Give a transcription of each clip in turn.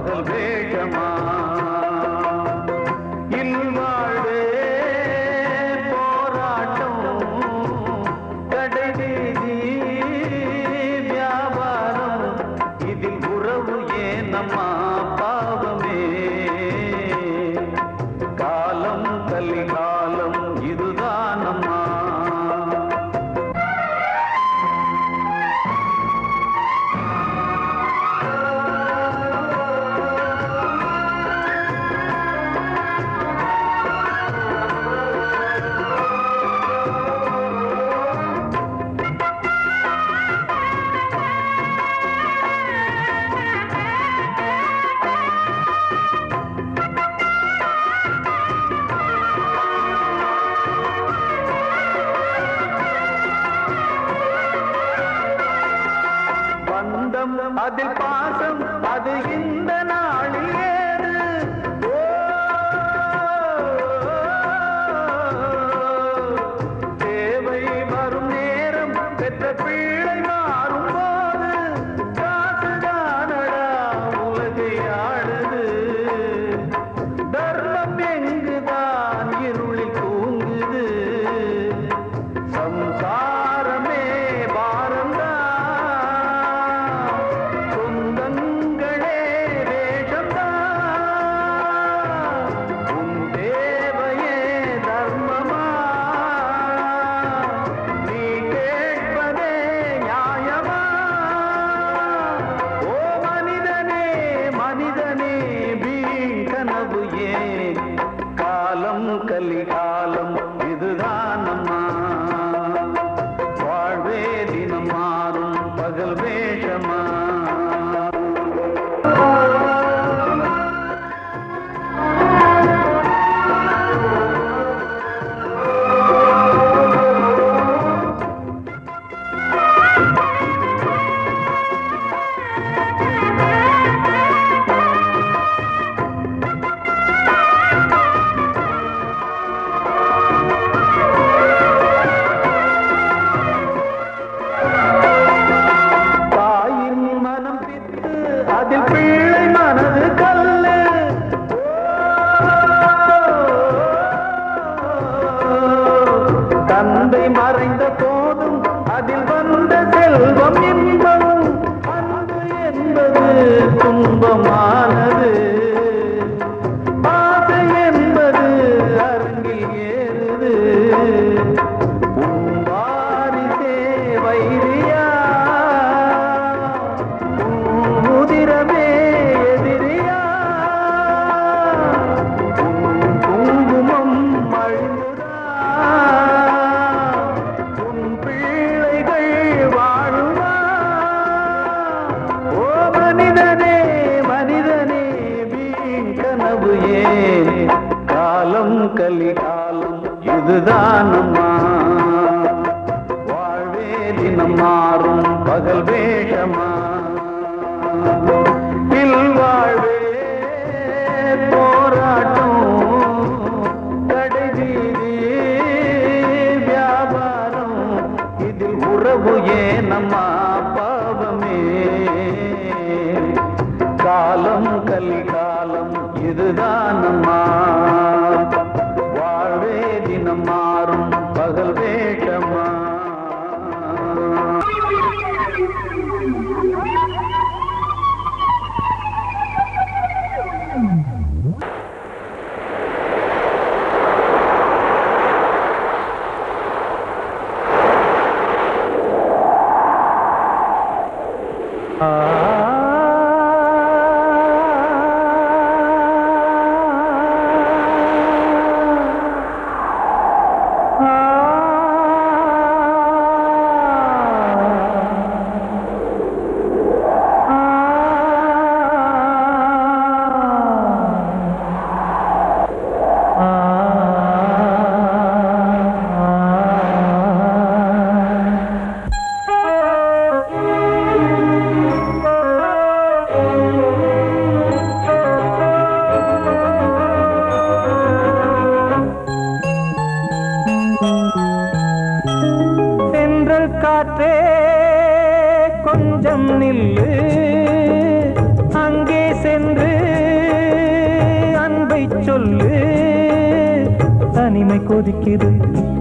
பகல் வேஷமா இல்வாழ்வே போராட்டம் கடைவீதி வியாபாரம் இதில் உறவு ஏனம்மா பாவமே காலம் கலிகாலம் இதுதானம்மா அதில் பாசம் அது இந்த நாளில் ஏது தேவை வரும் நேரம் பெற்ற பிள்ளை மாறும் போது காசுதானடா உலகை ஆடுது தர்மம் எங்குதான் இருளில் தூங்குது சம்சாரமே பாரந்தா கலிகாலம் இதுதானம்மா வாழ்வே தினம் மாறும் பகல் வேஷமா அதில் பிள்ளை மனது கல்லு தந்தை மறைந்த போதும் அதில் வந்த செல்வம் இன்பம் அன்பு என்பது துன்பமானது ஆசை என்பது அரங்கில் ஏறுது வாரிசே வைரியா எதிரியா குங்குமம் அழிந்துதா உன் பிள்ளைகள் வாழுமா ஓ மனிதனே மனிதனே வீண் கனவு ஏன் காலம் கலிகாலம் இதுதானம்மா வாழ்வே தினம் மாறும் பகல் வேஷமா இல்வாழ்வே போராட்டம் கடைவீதி வியாபாரம் இதில் உறவு ஏனம்மா பாவமே காலம் கலிகாலம் இதுதானம்மா வாழ்வே தினம் மாறும் பகல் வேஷமா Ah. தனிமை கொதிக்குது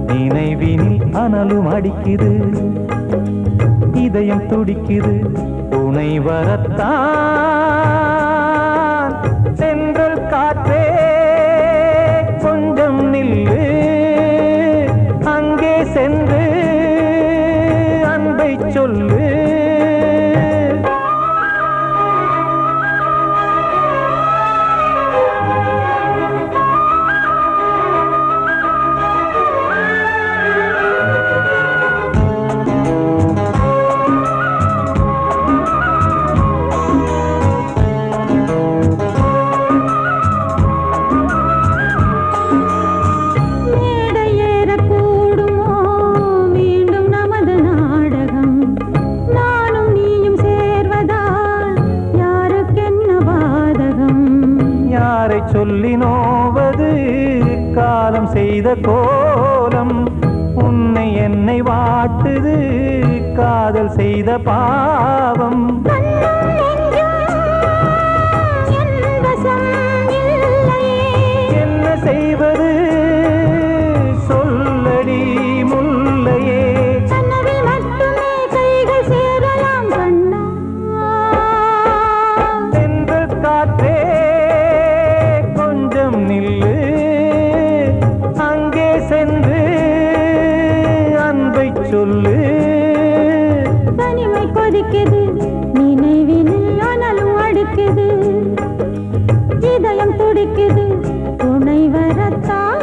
நினைவினில் அனலும் அடிக்குது இதயம் துடிக்குது துணை வரத்தான் சென்றல் காற்றே கொஞ்சம் நில்லு அங்கே சென்று அன்பை சொல்லு சொல்லி நோவது காலம் செய்த கோலம் உன்னை என்னை வாட்டுது காதல் செய்த பாவம் என்ன செய்வது சொல்லடி முல்லையே சென்றல் காற்றே நில்லு அங்கே சென்று அன்பை சொல்லு தனிமை கொதிக்குது நினைவினில் அனலும் அடிக்குது இதயம் துடிக்குது துணை வரத்தான்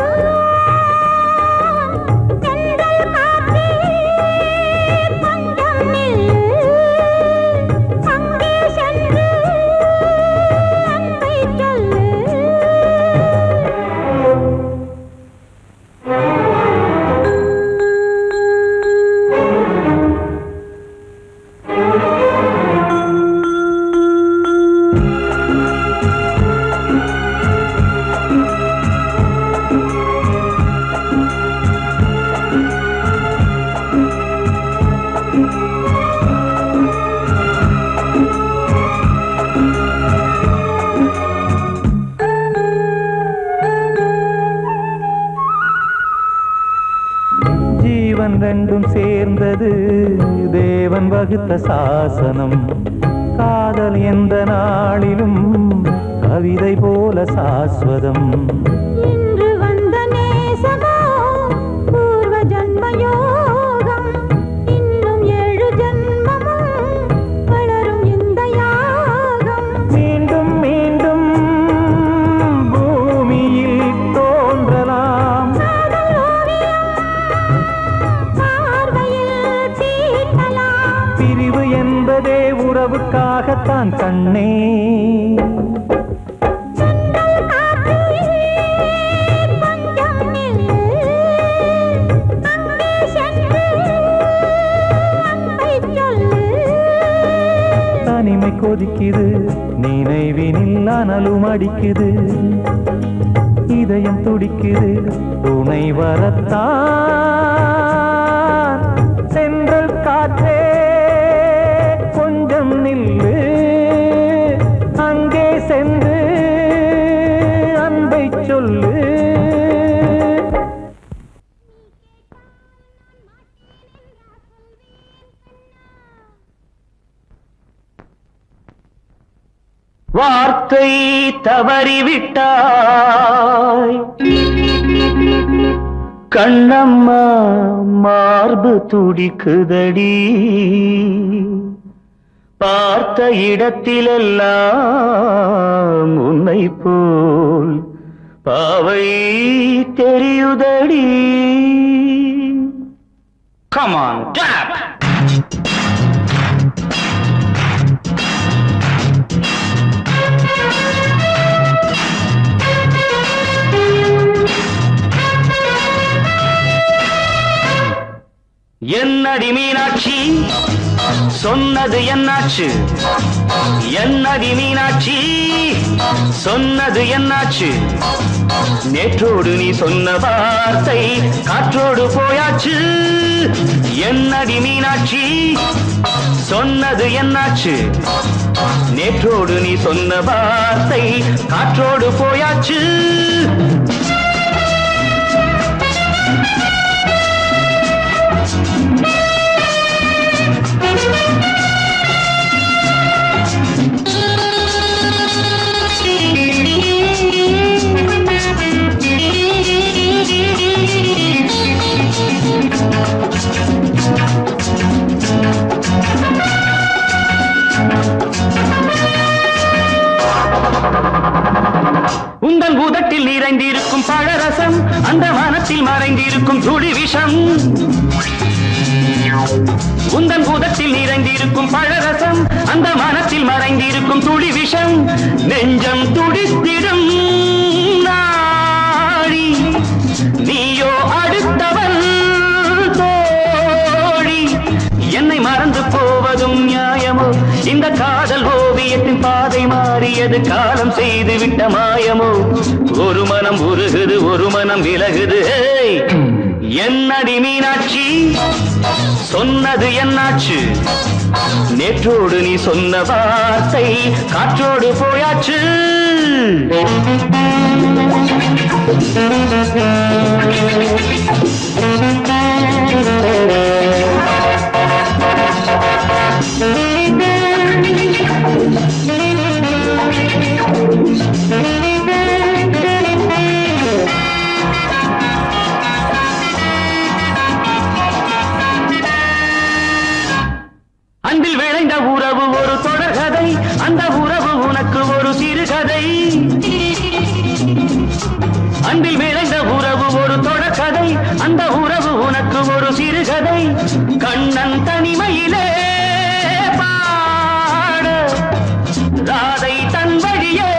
ஜீவன் ரெண்டும் சேர்ந்தது தேவன் வகுத்த சாசனம் காதல் எந்த நாளிலும் கவிதை போல சாஸ்வதம் இன்று வந்த நேசமோ பூர்வ ஜன்மயோகம் இன்னும் 7 ஜன்மமும் வளரும் இந்த யாகம் மீண்டும் மீண்டும் பூமியில் தோன்றலாம் பிரிவு என்பதே உறவுக்காகத்தான் கண்ணே தனிமை கொதிக்குது நினைவினில் அனலும் அடிக்குது இதயம் துடிக்குது துணை வரத்தான் சென்றல் காற்றே கொஞ்சம் நில்லு அங்கே சென்று அன்பை சொல்லு வார்த்தை தவறிவிட்டாய் கண்ணம்மா மார்பு துடிக்குதடி பார்த்த இடத்திலெல்லாம் உன்னை போல் பாவை தெரியுதடி Come on, tap! என்னடி மீனாட்சி சொன்னது என்னாச்சு என்னடி மீனாட்சி சொன்னது என்னாச்சு நேற்றோடு நீ சொன்ன வார்த்தை காற்றோடு போயாச்சு என்னடி மீனாட்சி சொன்னது என்னாச்சு நேற்றோடு நீ சொன்ன வார்த்தை காற்றோடு போயாச்சு உங்கள் உதட்டில் நிறைந்திருக்கும் பழரசம் அந்த மனத்தில் மறைந்திருக்கும் துளி விஷம். உந்தன் உதட்டில் நிறைந்திருக்கும் பழரசம் அந்த மனத்தில் மறைந்திருக்கும் துளி விஷம். நெஞ்சம் துடித்திடும் நாடி நீயோ அடுத்தவன் தோழி. என்னை மறந்து போவதும் நியாயமோ? இந்த காதல் ஓவியத்தின் பாதை மாறியது காலம் செய்து விட்ட மாயமோ? ஒரு மனம் உருகுது ஒரு மனம் விலகுது. என்னடி மீனாட்சி சொன்னது என்னாச்சு? நேற்றோடு நீ சொன்ன வார்த்தை காற்றோடு போயாச்சு. அன்பில் விளைந்த உறவு ஒரு தொடர்கதை, அந்த உறவு உனக்கு ஒரு சிறுகதை. அன்பில் விளைந்த உறவு ஒரு தொடர்கதை, அந்த உறவு உனக்கு ஒரு சிறுகதை. கண்ணன் தனிமையிலே பாட ராதை தன் வழியே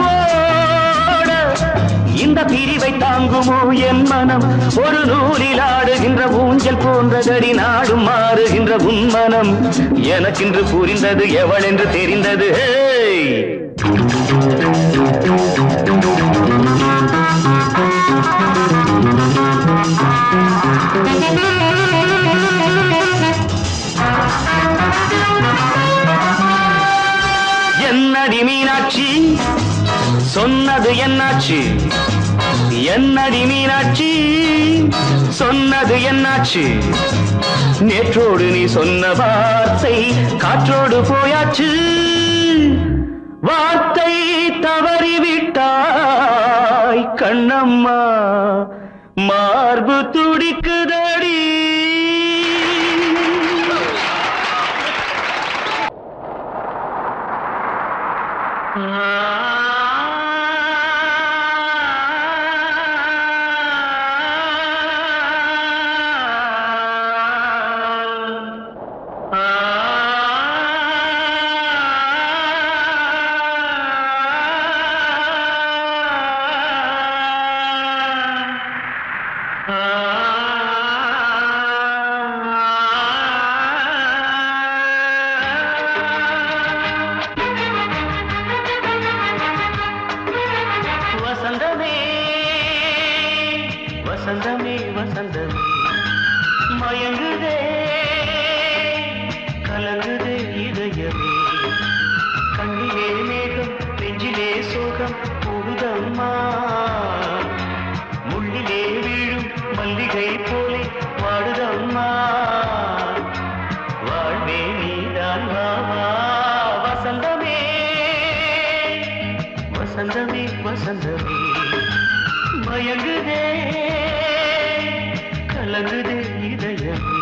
ஓட. இந்த பிரிவை தாங்குமோ என் மனம்? ஒரு நூலில் ஆடுகின்ற ஊஞ்சல் போன்றதடி நாடும் மாறுகின்ற உன்மனம். எனக்கென்று புரிந்தது எவள் என்று தெரிந்தது. என்னடி மீனாட்சி சொன்னது என்னாச்சு? என்னடி மீனாட்சி சொன்னது என்னாச்சு? நேற்றோடு நீ சொன்ன வார்த்தை காற்றோடு போயாச்சு. வார்த்தை தவறிவிட்டாய் கண்ணம்மா, மார்பு துடிக்குதடி. வசந்தமே வசந்தமே வசந்தமே மயங்குதே கலங்குதே இதயமே. கண்ணிலே மேகம் நெஞ்சிலே சோகம் கூடுதம்மா. முள்ளிலே வீழும் மல்லிகை போலே வாடுதம்மா. வாழ்வே நீதான் வாவா. வசந்தமே வசந்தமே வசந்தமே மயங்குதே கலங்குதே இதயமே.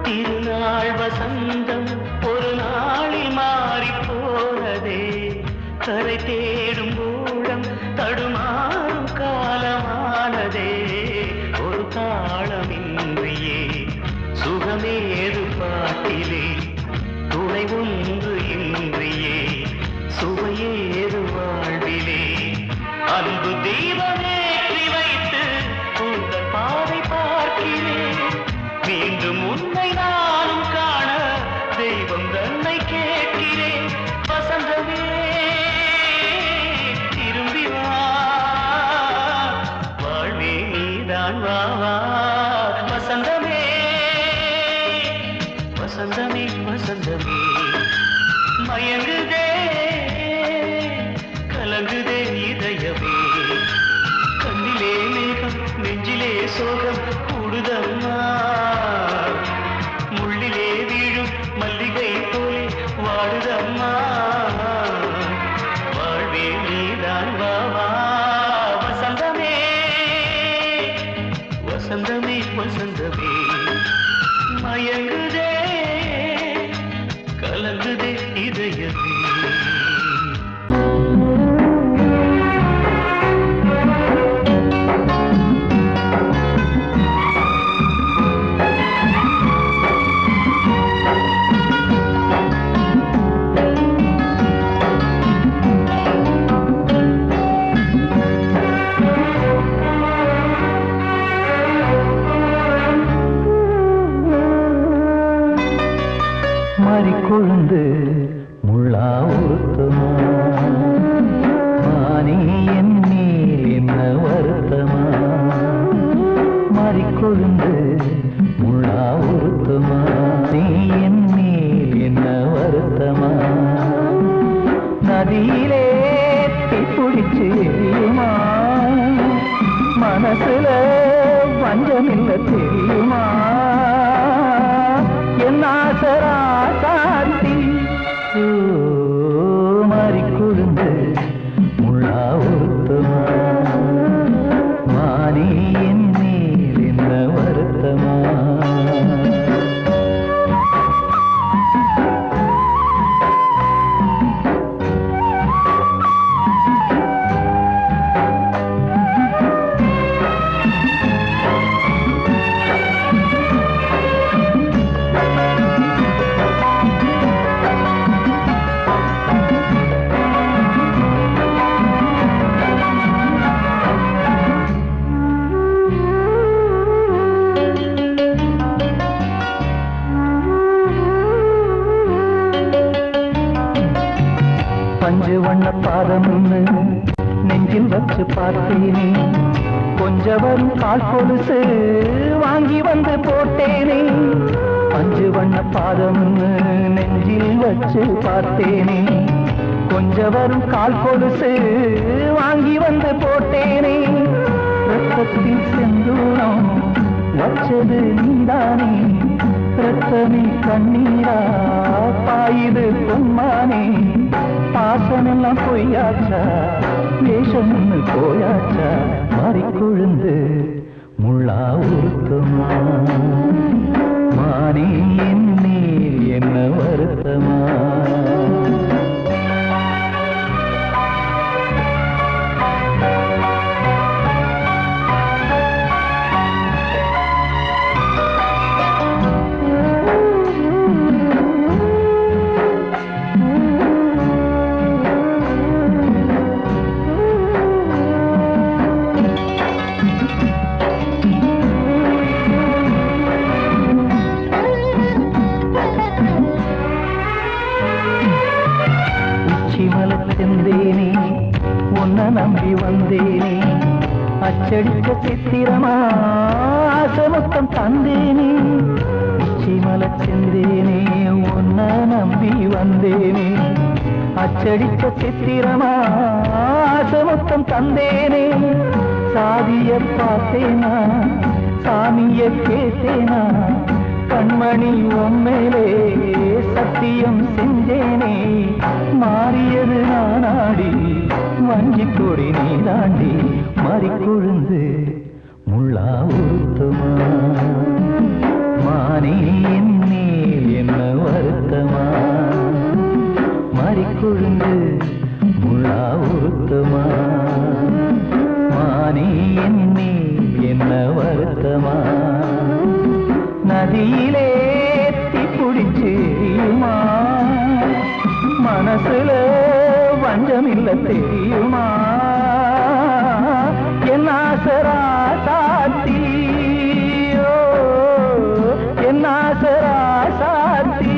திருநாள் வசந்தம் ஒரு நாளில் மாறி போனதே. கரை தேடும் ஊழம் தடுமாறும் காலமானதே. ஒரு தாளமின்றியே சுகமேது பாட்டிலே. துணை ஒன்று இன்றியே சுவையேது வாழ்விலே. அன்பு தீபமேற்றி வைத்து உங்கள் பாதை பார்க்கிறேன். மீண்டும் உன்னை நானும் காண தெய்வம் தன்னை கேட்கிறேன். வசந்தமே திரும்பி வா, வாழ்வே நீதான் வா வா. வசந்தமே வசந்தமே வசந்தமே மயங்குதே கலங்குதே இதயமே கண்ணிலே மேகம் நெஞ்சிலே சோகம் கூடுதம்மா முள்ளிலே வீழும் மல்லிகை போலே வாடுதம்மா வாழ்வே நீதான் வாவா வசந்தமே வசந்தமே வசந்தமே மயங்குதே கலங்குதே இதயமே கொழுந்து முள்ளா உறுத்துமா மானே என் மேல் என்ன வருத்தமா மாறிக்கொழுந்து முள்ளா உறுத்துமா நீ என் மேல் என்ன வருத்தமா நதியிலே பிடிச்சு எரியுமா மனசுல வஞ்சமில்ல தெரியுமா என் ஆசரா சாத்தி மாறிக்கொழுந்து முள்ளா உறுத்துமா மானே என் மேல் என்ன வருத்தமா பஞ்சு வண்ண பாதம்னு நெஞ்சில் வச்சு பார்த்தேனே கொஞ்சவரும் கால் கொலுசு வாங்கி வந்து போட்டேனே பஞ்சு வண்ண பாதம்னு நெஞ்சில் வச்சு பார்த்தேனே கொஞ்சவரும் கால் கொலுசு வாங்கி வந்து போட்டேனே ரத்தத்தில் செந்தூரம் வச்சது நீதானே ரத்தமே கண்ணீரா பாயுது பொம்மானே பாசமெல்லாம் பொய்யாச்சா வேஷம்னு போயாச்சா மாறிக்கொழுந்து முள்ளா உறுத்துமா மானே என் மேல் என்ன வருத்தமா செந்தேனே உன்னை நம்பி வந்தேனே அச்சடிக்க சித்திரமா ஆசமொத்தம் தந்தேனே உச்சிமல செந்தேனே உன்னை நம்பி வந்தேனே அச்சடிக்க சித்திரமா ஆசமொத்தம் தந்தேனே சாதிய பார்த்தேனா சாமிய கேட்டேனா கண்மணி உம்மேலே சத்தியம் செஞ்சேனே மாறியது நானாடி வஞ்சி கொடி நீ தாண்டி மாறிக்கொழுந்து முள்ளா உறுத்துமா மானே என் மேல் என்ன வருத்தமா மாறிக்கொழுந்து முள்ளா உறுத்துமா மானே என் மேல் என்ன வருத்தமா நதியிலே பிடிச்சு எரியுமா மனசுல வஞ்சமில்ல தெரியுமா என் ஆசரா சாத்தி என் ஆசரா சாத்தி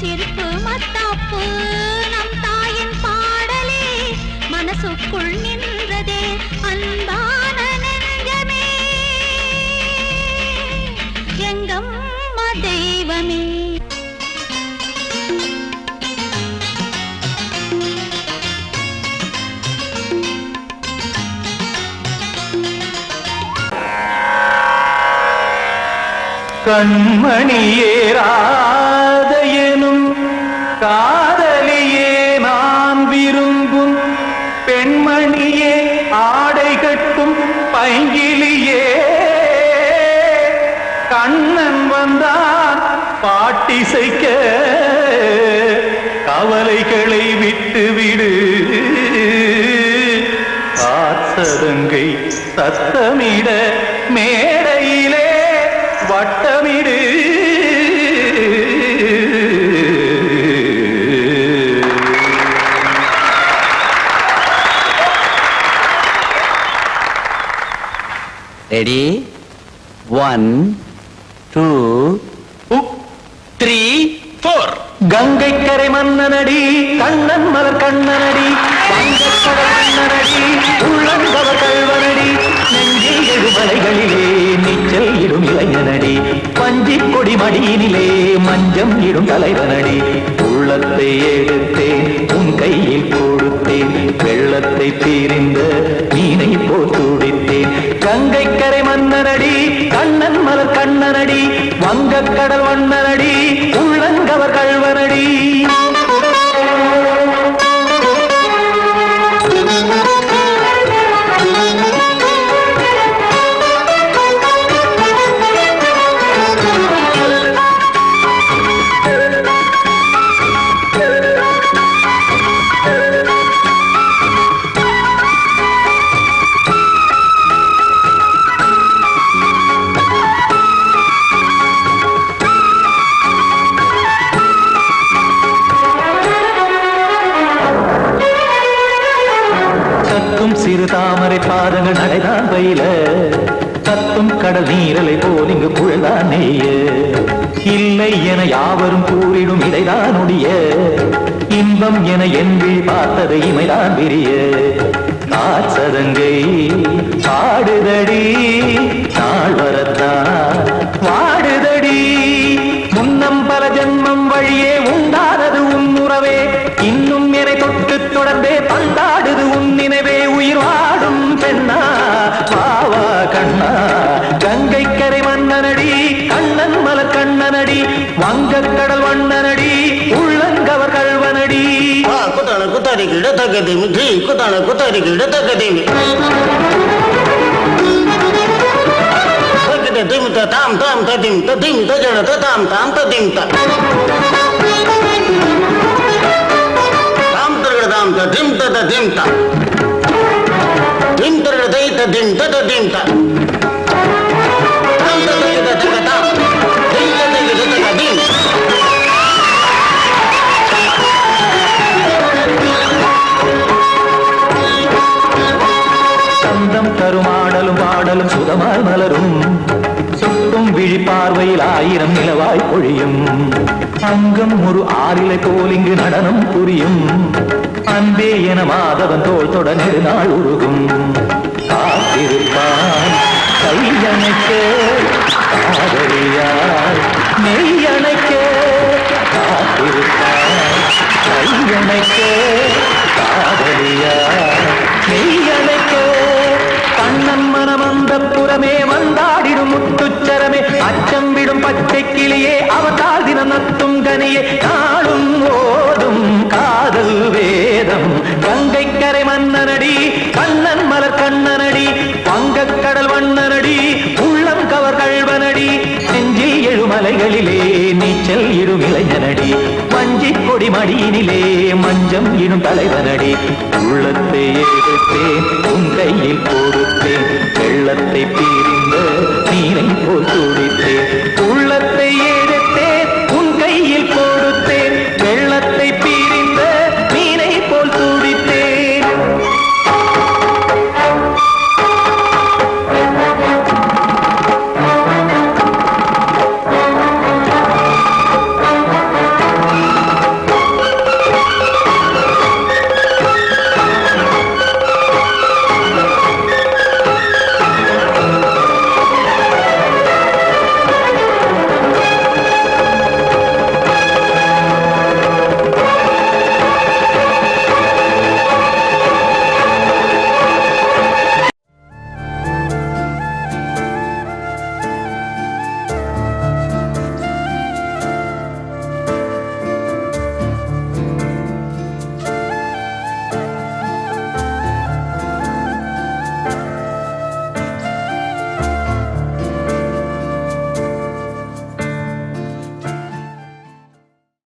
சிரிப்பு மத்தாப்பு நம் தாயின் பாடலே மனசுக்குள் நின்றதே அன்பான நெஞ்சமே எங்கம்மா தெய்வமே. கண்மணியே ராதையனும் காதலியே நான் விரும்பும் பெண்மணியே ஆடை கட்டும் பைங்கிலியே கண்ணன் வந்தான் பாட்டிசைக்க கவலைகளை விட்டுவிடு காசதங்கை சத்தமிட மேடையிலே வட்டமிடு. ரெடி 1 2 3 4. கங்கைக்கரை மன்னனடி கண்ணன் மலர் கண்ணனடி வங்கக்கடல் மன்னனடி உள்ளங்கவர் கல்வனடி நெஞ்சில் எழுமலைகளிலே நீச்சல் இடும் இளைஞனடி பஞ்சி கொடி மடியினிலே மஞ்சம் இடும் தலைவனடி உள்ளத்தை எடுத்தேன் உன் கையில் கொடுத்தேன் வெள்ளத்தை தீரிந்த மீனை போல் துடித்தேன். கங்கைக்கரை மன்னனடி கண்ணன் மலர் கண்ணனடி வங்கக்கடல் மன்னனடி உள்ளங்கவர் கல்வனடி. சிறு தாமரை பாதங்கள் நடைதான் பயில கத்தும் கடல் நீரலை போல் இங்கு புழல்தான் நெய்ய இல்லை என யாவரும் கூறிடும் இதைதான் உடைய இன்பம் என என்பி பார்த்தது இமைதான் விரிய காசதங்கை பாடுதடி நாள் வரத்தான் வாடுதடி முன்னம் பல ஜென்மம் வழியே உண்டானது உன் உறவே இன்னும் என்னை தொட்டு தொடர்ந்தே பந்தாடுது உன் நினைவே உயிர் வாடும் பெண்ணா வாவா கண்ணா. கங்கைக்கரை மன்னனடி கண்ணன் மலர் கண்ணனடி வங்கக்கடல் வண்ணனடி உள்ளங்கவர் கல்வனடி. குத்தான குத்தாரி கிட தகதேமி ஜி குத்தான குத்தாரி கிட தகதேமி திமித தாம் தாம் ததிம் ததிம் தஜட தாம் தாம் ததிம் தாம் தரகட தாம் ததிம் ததிம் தாம் திம் தரகட தை ததிம் ததிம் தாம் தாம் தரகட தகதாம் திம் தரகட தகதிம். சந்தம் தருமாடலும் பாடலும் சுதமாய் மலரும் சுட்டும் விழி பார்வையில் ஆயிரம் நிலவாய் பொழியும் அங்கம் ஒரு ஆறிலை போல் இங்கு நடனம் புரியும் அன்பே என மாதவன் தோல் தொட நெடுநாள் உருகும் காத்திருப்பான் கையணைக்க காதலியார் நெய்யணைக்க காத்திருப்பான் கையணைக்க காதலியார் நெய்யணைக்க கண்ணன் மனம் அந்த புறமே வந்தாடிடும் முத்துச்சரமே அச்சம் விடும் பச்சை கிளியே அவதால் தினம் நத்தும் கனியே நாளும் ஓடும் காதல் வேதம். கங்கைக்கரை மன்னனடி கண்ணன் மலர் கண்ணனடி வங்கக்கடல் வண்ணனடி உள்ளம் கவர் கல்வனடி நெஞ்சில் எழுமலைகளிலே நீச்சல் இடும் இளைஞனடி வஞ்சி கொடி மடியினிலே மஞ்சம் இடும் தலைவனடி உள்ளத்தை எடுத்தேன் உன் கையில் கொடுத்தேன் வெள்ளத்தை தீரிந்த நீரை போல்